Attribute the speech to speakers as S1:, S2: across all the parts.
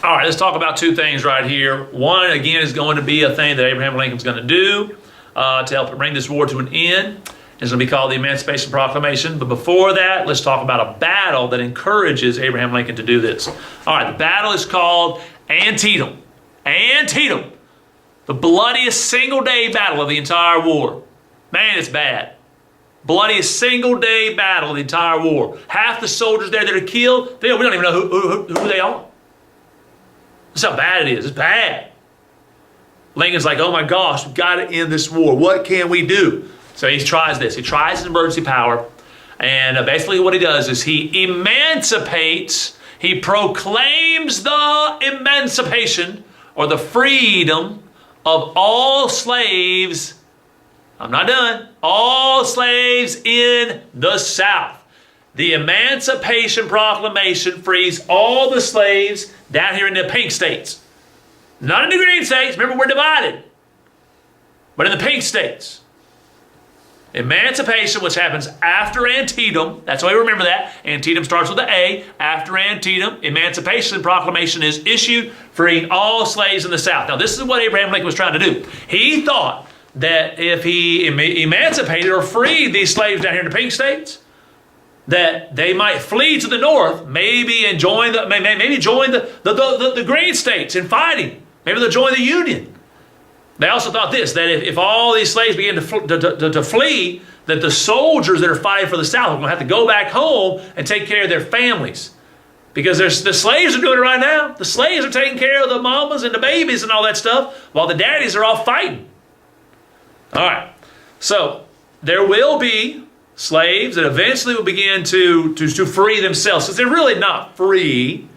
S1: All right, let's talk about two things right here. One, again, is going to be a thing that Abraham Lincoln's going to do to help bring this war to an end. It's going to be called the Emancipation Proclamation. But before that, let's talk about a battle that encourages Abraham Lincoln to do this. All right, the battle is called Antietam. Antietam, the bloodiest single-day battle of the entire war. Man, it's bad. Bloodiest single-day battle of the entire war. Half the soldiers there that are killed, we don't even know who they are. That's how bad it is. It's bad. Lincoln's like, oh my gosh, we've got to end this war. What can we do? So he tries this. He tries his emergency power. And basically what he does is he emancipates, he proclaims the emancipation or the freedom of all slaves. I'm not done. All slaves in the South. The Emancipation Proclamation frees all the slaves down here in the pink states. Not in the green states. Remember, we're divided. But in the pink states. Emancipation, which happens after Antietam. That's why we remember that. Antietam starts with the A. After Antietam, Emancipation Proclamation is issued, freeing all slaves in the South. Now, this is what Abraham Lincoln was trying to do. He thought that if he emancipated or freed these slaves down here in the pink states, that they might flee to the north, maybe join the green states in fighting. Maybe they'll join the Union. They also thought this, that if all these slaves begin to flee, that the soldiers that are fighting for the South are going to have to go back home and take care of their families. Because the slaves are doing it right now. The slaves are taking care of the mamas and the babies and all that stuff, while the daddies are all fighting. All right, so there will be slaves that eventually will begin to free themselves, because they're really not free,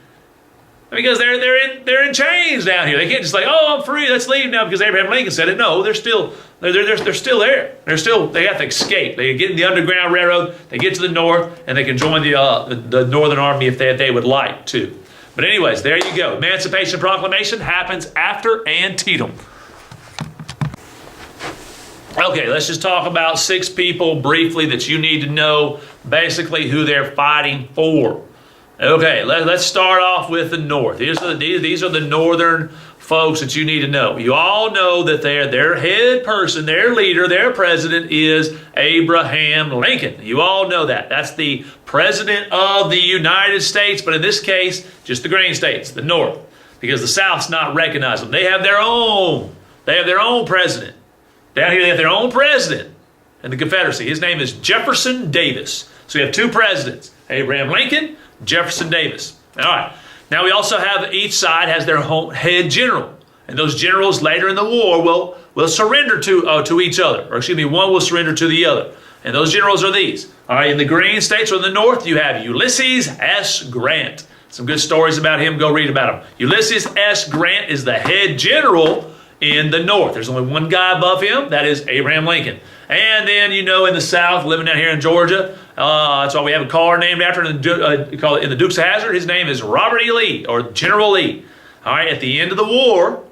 S1: because they're in chains down here. They can't just like, oh, I'm free, let's leave now because Abraham Lincoln said it. No, they're still there. They have to escape. They get in the Underground Railroad, they get to the north, and they can join the Northern Army if they would like to. But anyways, there you go. Emancipation Proclamation happens after Antietam. Okay, let's just talk about 6 people briefly that you need to know, basically who they're fighting for. Okay, let's start off with the North. These are the Northern folks that you need to know. You all know that their head person, their leader, their president is Abraham Lincoln. You all know that. That's the president of the United States, but in this case, just the green states, the North, because the South's not recognized them. They have their own president. Down here, they have their own president in the Confederacy. His name is Jefferson Davis. So we have 2 presidents, Abraham Lincoln, Jefferson Davis. All right. Now we also have, each side has their own head general. And those generals later in the war will surrender to each other. Or excuse me, one will surrender to the other. And those generals are these. All right, in the green states or in the North, you have Ulysses S. Grant. Some good stories about him. Go read about him. Ulysses S. Grant is the head general in the North. There's only one guy above him. That is Abraham Lincoln. And then, in the South, living down here in Georgia, that's why we have a car named after him in the Dukes of Hazzard. His name is Robert E. Lee, or General Lee. All right, at the end of the war,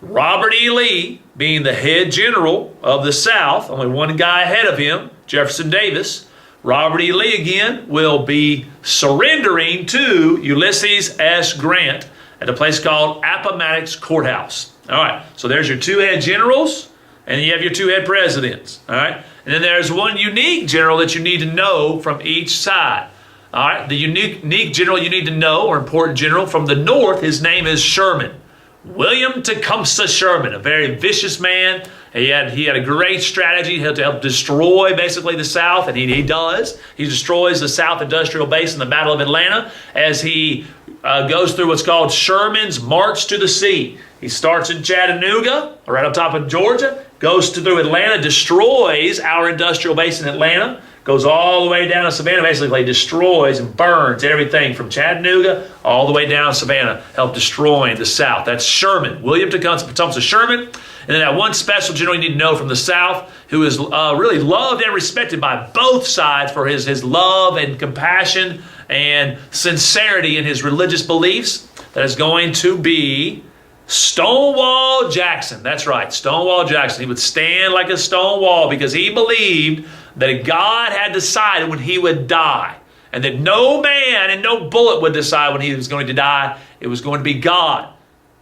S1: Robert E. Lee, being the head general of the South, only one guy ahead of him, Jefferson Davis, Robert E. Lee again will be surrendering to Ulysses S. Grant at a place called Appomattox Courthouse. All right, so there's your 2 head generals, and you have your 2 head presidents. All right, and then there's one unique general that you need to know from each side. All right, the unique general you need to know, or important general from the North, his name is Sherman. William Tecumseh Sherman, a very vicious man. He had a great strategy to help destroy basically the South, and he does. He destroys the South Industrial Base in the Battle of Atlanta as he goes through what's called Sherman's March to the Sea. He starts in Chattanooga, right up top of Georgia, goes through Atlanta, destroys our industrial base in Atlanta, goes all the way down to Savannah, basically destroys and burns everything from Chattanooga all the way down to Savannah, help destroying the South. That's Sherman, William Tecumseh Sherman. And then that one special general you need to know from the South, who is really loved and respected by both sides for his love and compassion and sincerity in his religious beliefs. That is going to be Stonewall Jackson. That's right, Stonewall Jackson. He would stand like a stone wall because he believed that God had decided when he would die. and that no man and no bullet would decide when he was going to die. It was going to be God.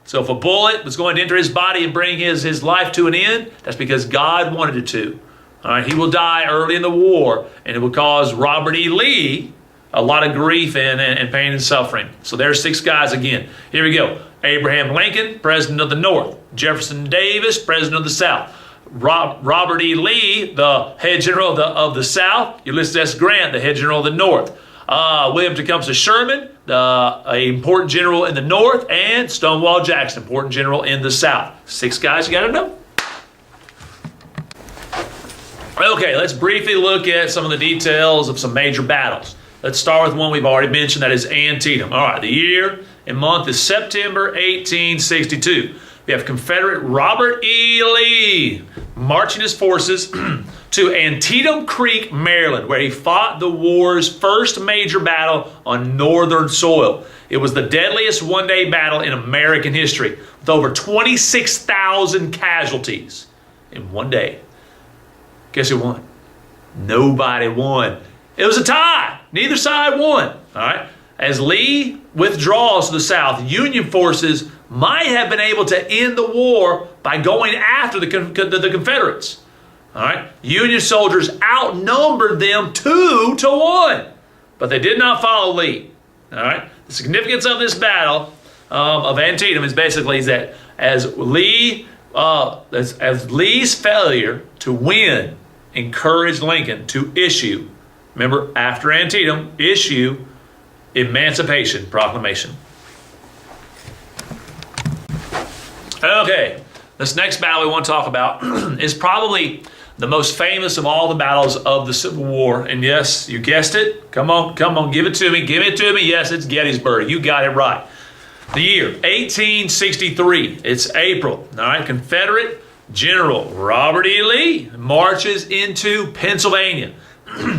S1: So if a bullet was going to enter his body and bring his life to an end, that's because God wanted it to. All right, he will die early in the war, and it will cause Robert E. Lee a lot of grief and pain and suffering. So there's 6 guys again. Here we go. Abraham Lincoln, President of the North. Jefferson Davis, President of the South. Robert E. Lee, the head general of the South. Ulysses S. Grant, the head general of the North. William Tecumseh Sherman, an important general in the North. And Stonewall Jackson, important general in the South. 6 guys you got to know. Okay, let's briefly look at some of the details of some major battles. Let's start with one we've already mentioned, that is Antietam. All right, the year and month is September 1862. We have Confederate Robert E. Lee marching his forces to Antietam Creek, Maryland, where he fought the war's first major battle on northern soil. It was the deadliest one-day battle in American history, with over 26,000 casualties in one day. Guess who won? Nobody won. It was a tie. Neither side won. All right. As Lee withdraws to the South, Union forces might have been able to end the war by going after the Confederates. All right. Union soldiers outnumbered them 2-1, but they did not follow Lee. All right. The significance of this battle of Antietam is basically that as Lee's failure to win encouraged Lincoln to issue, remember, after Antietam, issue Emancipation Proclamation. Okay, this next battle we want to talk about is probably the most famous of all the battles of the Civil War. And yes, you guessed it. Come on, give it to me. Give it to me. Yes, it's Gettysburg. You got it right. The year, 1863. It's April. All right, Confederate General Robert E. Lee marches into Pennsylvania,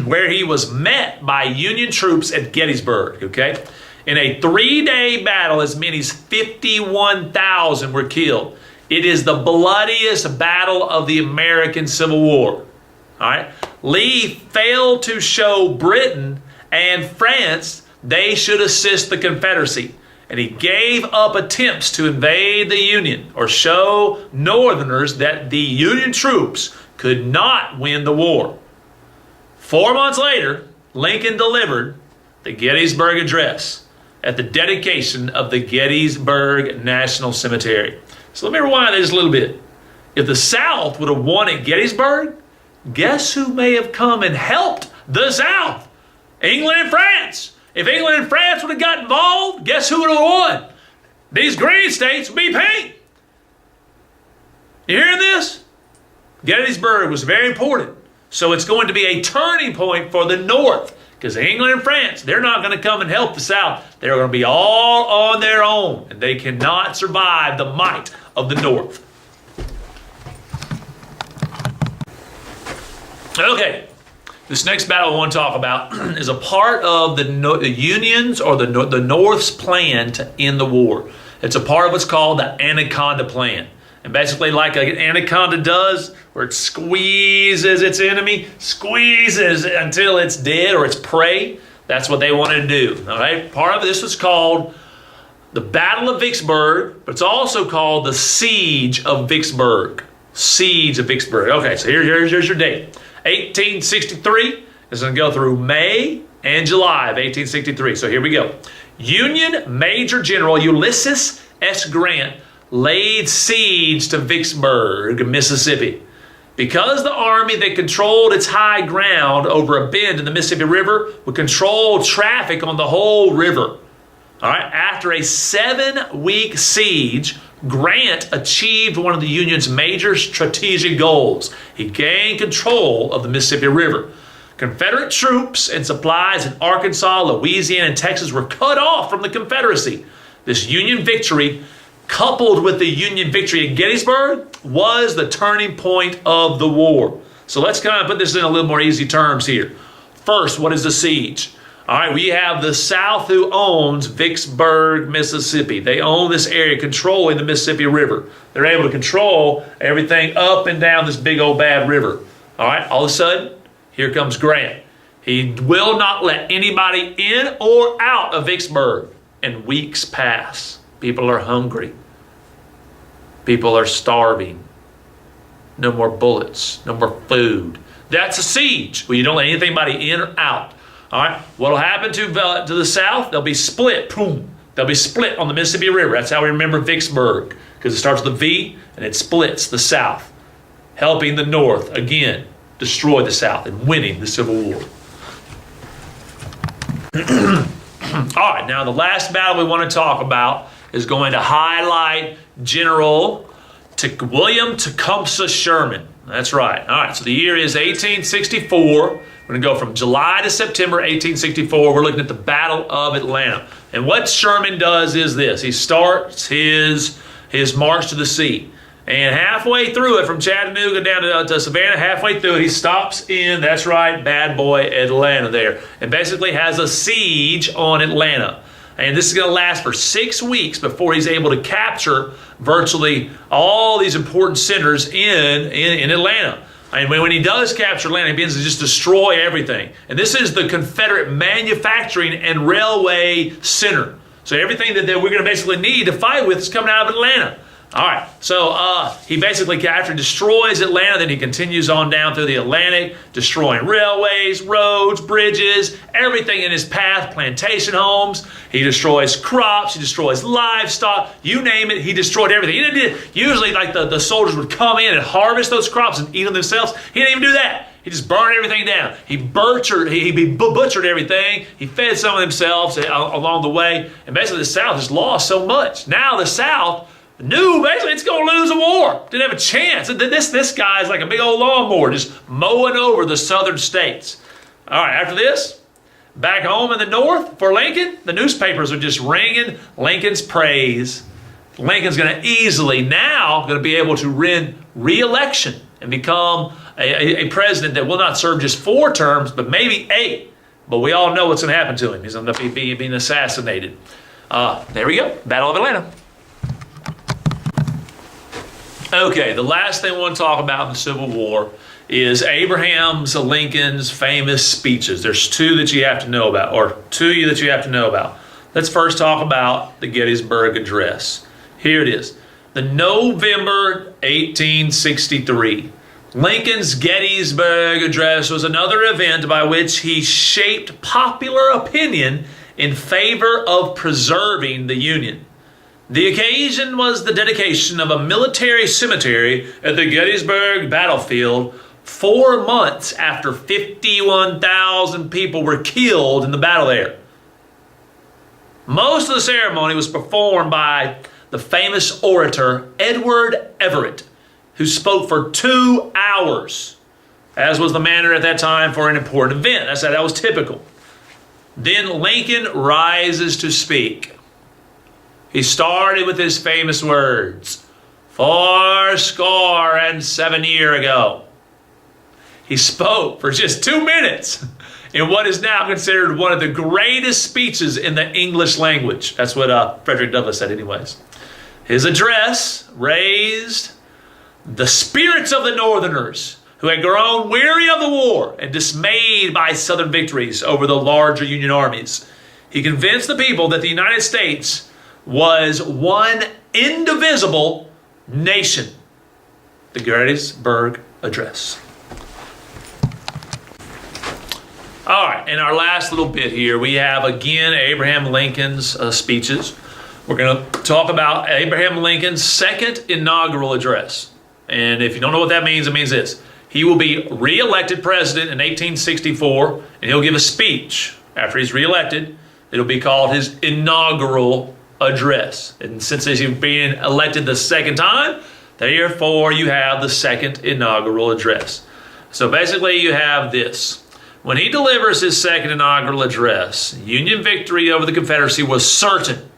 S1: where he was met by Union troops at Gettysburg, okay? In a 3-day battle, as many as 51,000 were killed. It is the bloodiest battle of the American Civil War, all right? Lee failed to show Britain and France they should assist the Confederacy, and he gave up attempts to invade the Union or show Northerners that the Union troops could not win the war. 4 months later, Lincoln delivered the Gettysburg Address at the dedication of the Gettysburg National Cemetery. So let me rewind this a little bit. If the South would have won at Gettysburg, guess who may have come and helped the South? England and France. If England and France would have got involved, guess who would have won? These green states would be pink. You hearing this? Gettysburg was very important. So it's going to be a turning point for the North, because England and France, they're not going to come and help the South. They're going to be all on their own, and they cannot survive the might of the North. Okay, this next battle I want to talk about is a part of the Union's or the North's plan to end the war. It's a part of what's called the Anaconda Plan. And basically, like an anaconda does, where it squeezes its enemy, squeezes until it's dead or its prey. That's what they wanted to do. All right. Part of this was called the Battle of Vicksburg, but it's also called the Siege of Vicksburg. Siege of Vicksburg. Okay, so here's your date. 1863 is going to go through May and July of 1863. So here we go. Union Major General Ulysses S. Grant laid siege to Vicksburg, Mississippi. Because the army that controlled its high ground over a bend in the Mississippi River would control traffic on the whole river. All right. After a 7-week siege, Grant achieved one of the Union's major strategic goals. He gained control of the Mississippi River. Confederate troops and supplies in Arkansas, Louisiana, and Texas were cut off from the Confederacy. This Union victory, coupled with the Union victory at Gettysburg, was the turning point of the war. So let's kind of put this in a little more easy terms here. First, what is the siege? All right, we have the South who owns Vicksburg, Mississippi. They own this area, controlling the Mississippi River. They're able to control everything up and down this big old bad river. All right, all of a sudden, here comes Grant. He will not let anybody in or out of Vicksburg. And weeks pass. People are hungry. People are starving. No more bullets. No more food. That's a siege. Well, you don't let anybody in or out. All right. What'll happen to the south? They'll be split. Boom. They'll be split on the Mississippi River. That's how we remember Vicksburg, because it starts with a V and it splits the south, helping the north again destroy the south and winning the Civil War. All right. Now the last battle we want to talk about is going to highlight General William Tecumseh Sherman. That's right. All right. So the year is 1864. We're going to go from July to September 1864. We're looking at the Battle of Atlanta. And what Sherman does is this. He starts his march to the sea. And halfway through it, from Chattanooga down to Savannah, halfway through it, he stops in, that's right, bad boy Atlanta there. And basically has a siege on Atlanta. And this is going to last for 6 weeks before he's able to capture virtually all these important centers in Atlanta. And when he does capture Atlanta, he begins to just destroy everything. And this is the Confederate manufacturing and railway center. So everything that we're going to basically need to fight with is coming out of Atlanta. All right, so he basically destroys Atlanta, then he continues on down through the Atlantic, destroying railways, roads, bridges, everything in his path, plantation homes. He destroys crops, he destroys livestock, you name it, he destroyed everything. He didn't, usually, like the soldiers would come in and harvest those crops and eat them themselves. He didn't even do that. He just burned everything down. He butchered everything. He fed some of themselves along the way. And basically the South has lost so much. Now the South knew basically it's going to lose a war. Didn't have a chance. This guy's like a big old lawnmower just mowing over the southern states. All right, after this, back home in the north for Lincoln, the newspapers are just ringing Lincoln's praise. Lincoln's going to be able to win re-election and become a president that will not serve just 4 terms, but maybe 8. But we all know what's going to happen to him. He's going to be being assassinated. There we go. Battle of Atlanta. Okay, the last thing we want to talk about in the Civil War is Abraham Lincoln's famous speeches. There's 2 that you have to know about, or 2 that you have to know about. Let's first talk about the Gettysburg Address. Here it is. The November 1863. Lincoln's Gettysburg Address was another event by which he shaped popular opinion in favor of preserving the Union. The occasion was the dedication of a military cemetery at the Gettysburg battlefield 4 months after 51,000 people were killed in the battle there. Most of the ceremony was performed by the famous orator Edward Everett, who spoke for 2 hours, as was the manner at that time for an important event. That was typical. Then Lincoln rises to speak. He started with his famous words, 67 years ago. He spoke for just 2 minutes in what is now considered one of the greatest speeches in the English language. That's what Frederick Douglass said anyways. His address raised the spirits of the Northerners who had grown weary of the war and dismayed by Southern victories over the larger Union armies. He convinced the people that the United States was one indivisible nation. The Gettysburg Address. All right, in our last little bit here, we have again Abraham Lincoln's speeches. We're going to talk about Abraham Lincoln's second inaugural address. And if you don't know what that means, it means this. He will be re-elected president in 1864, and he'll give a speech after he's re-elected. It'll be called his inaugural address. And since he's being elected the second time, therefore you have the second inaugural address. So basically you have this. When he delivers his second inaugural address, Union victory over the Confederacy was certain,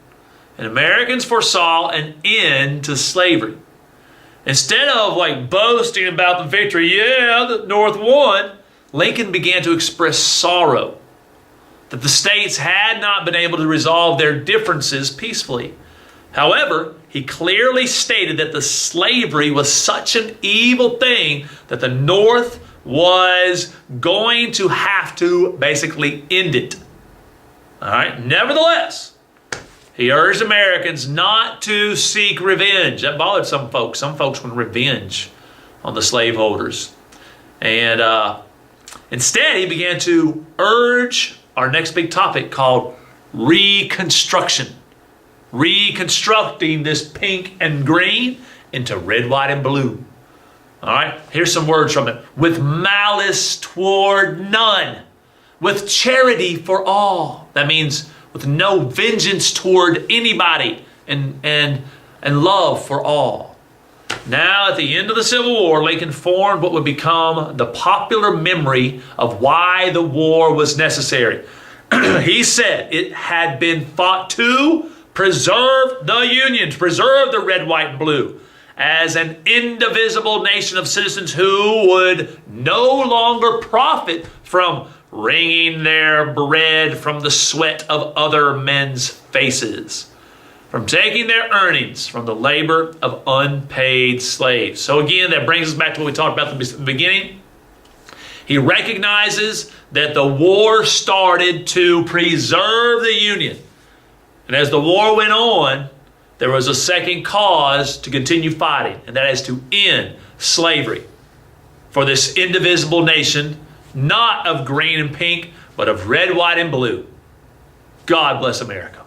S1: and Americans foresaw an end to slavery. Instead of boasting about the victory, the North won, Lincoln began to express sorrow that the states had not been able to resolve their differences peacefully. However, he clearly stated that the slavery was such an evil thing that the North was going to have to basically end it. All right. Nevertheless, he urged Americans not to seek revenge. That bothered some folks. Some folks want revenge on the slaveholders. And instead, he began to urge our next big topic called Reconstruction. Reconstructing this pink and green into red, white, and blue. All right, here's some words from it. With malice toward none. With charity for all. That means with no vengeance toward anybody, and love for all. Now, at the end of the Civil War, Lincoln formed what would become the popular memory of why the war was necessary. He said it had been fought to preserve the Union, to preserve the red, white, and blue as an indivisible nation of citizens who would no longer profit from wringing their bread from the sweat of other men's faces, from taking their earnings from the labor of unpaid slaves. So again, that brings us back to what we talked about at the beginning. He recognizes that the war started to preserve the Union. And as the war went on, there was a second cause to continue fighting, and that is to end slavery for this indivisible nation, not of green and pink, but of red, white, and blue. God bless America.